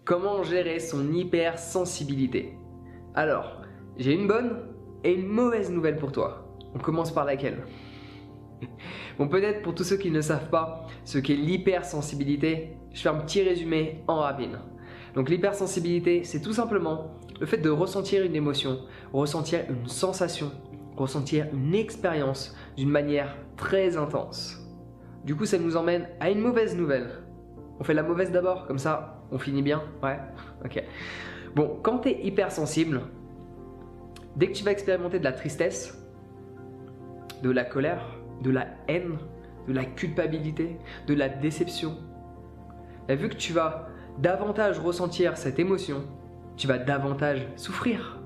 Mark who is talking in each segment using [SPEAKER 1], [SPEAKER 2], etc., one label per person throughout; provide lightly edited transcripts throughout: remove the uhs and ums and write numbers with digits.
[SPEAKER 1] Comment gérer son hypersensibilité? Alors, j'ai une bonne et une mauvaise nouvelle pour toi. On commence par laquelle? Bon, peut-être pour tous ceux qui ne savent pas ce qu'est l'hypersensibilité, je fais un petit résumé en rapide. Donc l'hypersensibilité, c'est tout simplement le fait de ressentir une émotion, ressentir une sensation, ressentir une expérience d'une manière très intense. Du coup, ça nous emmène à une mauvaise nouvelle. On fait la mauvaise d'abord, comme ça on finit bien? Ouais? Ok. Bon, quand tu es hypersensible, dès que tu vas expérimenter de la tristesse, de la colère, de la haine, de la culpabilité, de la déception, et vu que tu vas davantage ressentir cette émotion, tu vas davantage souffrir.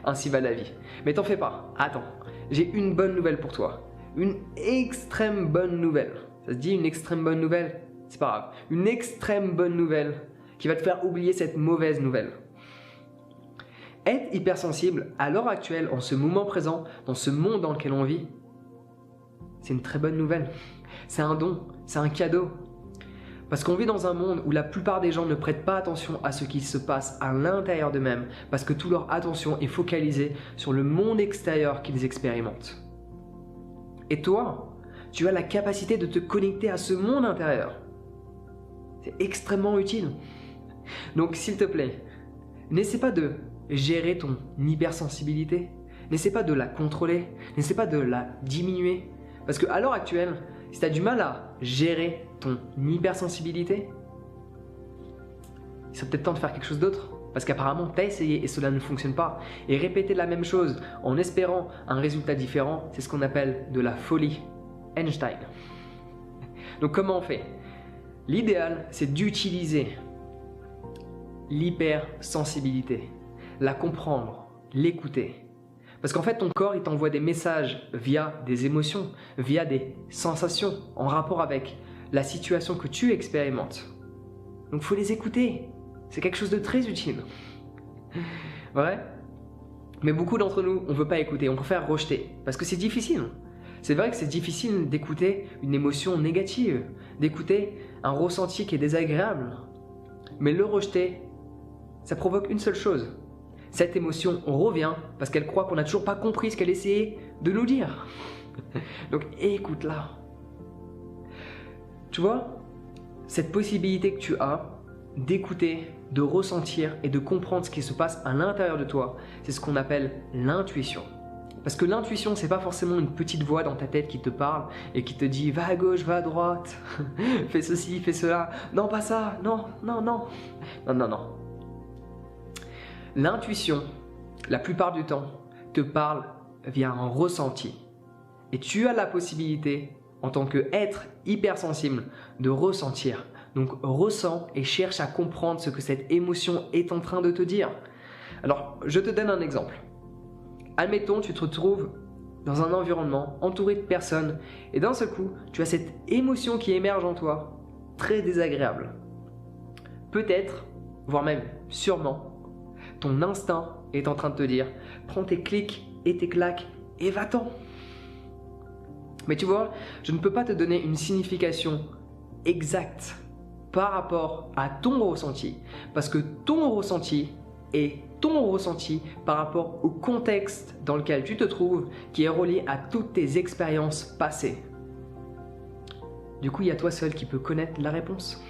[SPEAKER 1] Ainsi va la vie. Mais t'en fais pas, attends, j'ai une bonne nouvelle pour toi. Une extrême bonne nouvelle. Ça se dit une extrême bonne nouvelle? C'est pas grave. Une extrême bonne nouvelle qui va te faire oublier cette mauvaise nouvelle. Être hypersensible à l'heure actuelle, en ce moment présent, dans ce monde dans lequel on vit, c'est une très bonne nouvelle. C'est un don, c'est un cadeau. Parce qu'on vit dans un monde où la plupart des gens ne prêtent pas attention à ce qui se passe à l'intérieur d'eux-mêmes, parce que toute leur attention est focalisée sur le monde extérieur qu'ils expérimentent. Et toi, tu as la capacité de te connecter à ce monde intérieur. C'est extrêmement utile. Donc s'il te plaît, n'essaie pas de gérer ton hypersensibilité, n'essaie pas de la contrôler, n'essaie pas de la diminuer. Parce qu'à l'heure actuelle, si tu as du mal à gérer ton hypersensibilité, il serait peut-être temps de faire quelque chose d'autre. Parce qu'apparemment, tu as essayé et cela ne fonctionne pas. Et répéter la même chose en espérant un résultat différent, c'est ce qu'on appelle de la folie. Einstein. Donc comment on fait? L'idéal, c'est d'utiliser l'hypersensibilité, la comprendre, l'écouter. Parce qu'en fait, ton corps, il t'envoie des messages via des émotions, via des sensations, en rapport avec la situation que tu expérimentes. Donc, il faut les écouter. C'est quelque chose de très utile. Ouais? Mais beaucoup d'entre nous, on ne veut pas écouter, on préfère rejeter. Parce que c'est difficile. C'est vrai que c'est difficile d'écouter une émotion négative, d'écouter un ressenti qui est désagréable. Mais le rejeter, ça provoque une seule chose. Cette émotion revient parce qu'elle croit qu'on n'a toujours pas compris ce qu'elle essayait de nous dire. Donc écoute-la. Tu vois, cette possibilité que tu as d'écouter, de ressentir et de comprendre ce qui se passe à l'intérieur de toi, c'est ce qu'on appelle l'intuition. Parce que l'intuition, c'est pas forcément une petite voix dans ta tête qui te parle et qui te dit va à gauche, va à droite, fais ceci, fais cela, non pas ça, non, non, non, non, non, non. L'intuition, la plupart du temps, te parle via un ressenti. Et tu as la possibilité, en tant qu'être hypersensible, de ressentir. Donc ressens et cherche à comprendre ce que cette émotion est en train de te dire. Alors, je te donne un exemple. Admettons, tu te retrouves dans un environnement entouré de personnes et d'un seul coup, tu as cette émotion qui émerge en toi, très désagréable. Peut-être, voire même sûrement, ton instinct est en train de te dire « Prends tes clics et tes claques et va-t'en ». Mais tu vois, je ne peux pas te donner une signification exacte par rapport à ton ressenti, parce que ton ressenti est ton ressenti par rapport au contexte dans lequel tu te trouves qui est relié à toutes tes expériences passées. Du coup, il y a toi seul qui peux connaître la réponse.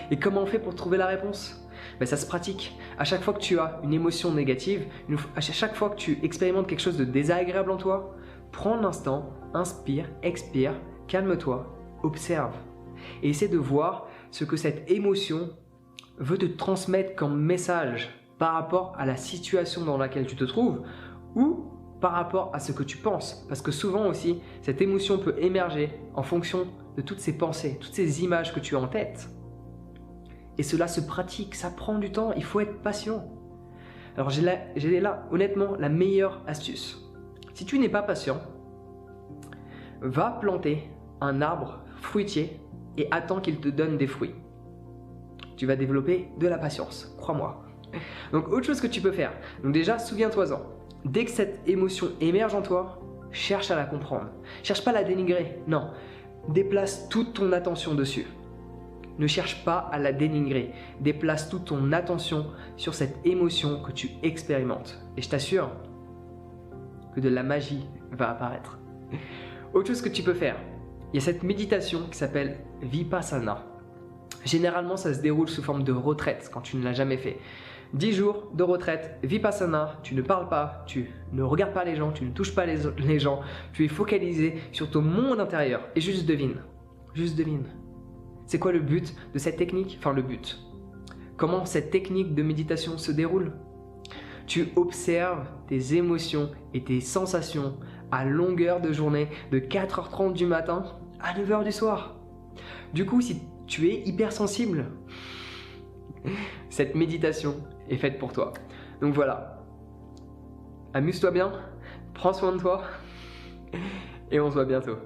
[SPEAKER 1] Et comment on fait pour trouver la réponse? Ben, ça se pratique. À chaque fois que tu as une émotion négative, à chaque fois que tu expérimentes quelque chose de désagréable en toi, prends l'instant, inspire, expire, calme-toi, observe. Et essaie de voir ce que cette émotion veut te transmettre comme message par rapport à la situation dans laquelle tu te trouves ou par rapport à ce que tu penses. Parce que souvent aussi, cette émotion peut émerger en fonction de toutes ces pensées, toutes ces images que tu as en tête. Et cela se pratique, ça prend du temps, il faut être patient. Alors j'ai là, honnêtement, la meilleure astuce. Si tu n'es pas patient, va planter un arbre fruitier et attends qu'il te donne des fruits. Tu vas développer de la patience, crois-moi. Donc autre chose que tu peux faire, donc déjà souviens-toi-en, dès que cette émotion émerge en toi, cherche à la comprendre. Cherche pas à la dénigrer, non, déplace toute ton attention dessus. Ne cherche pas à la dénigrer. Déplace toute ton attention sur cette émotion que tu expérimentes. Et je t'assure que de la magie va apparaître. Autre chose que tu peux faire, il y a cette méditation qui s'appelle Vipassana. Généralement, ça se déroule sous forme de retraite quand tu ne l'as jamais fait. 10 jours de retraite, Vipassana, tu ne parles pas, tu ne regardes pas les gens, tu ne touches pas les gens, tu es focalisé sur ton monde intérieur. Et juste devine. C'est quoi le but de cette technique? Enfin, le but. Comment cette technique de méditation se déroule? Tu observes tes émotions et tes sensations à longueur de journée, de 4h30 du matin à 9h du soir. Du coup, si tu es hypersensible, cette méditation est faite pour toi. Donc voilà, amuse-toi bien, prends soin de toi et on se voit bientôt.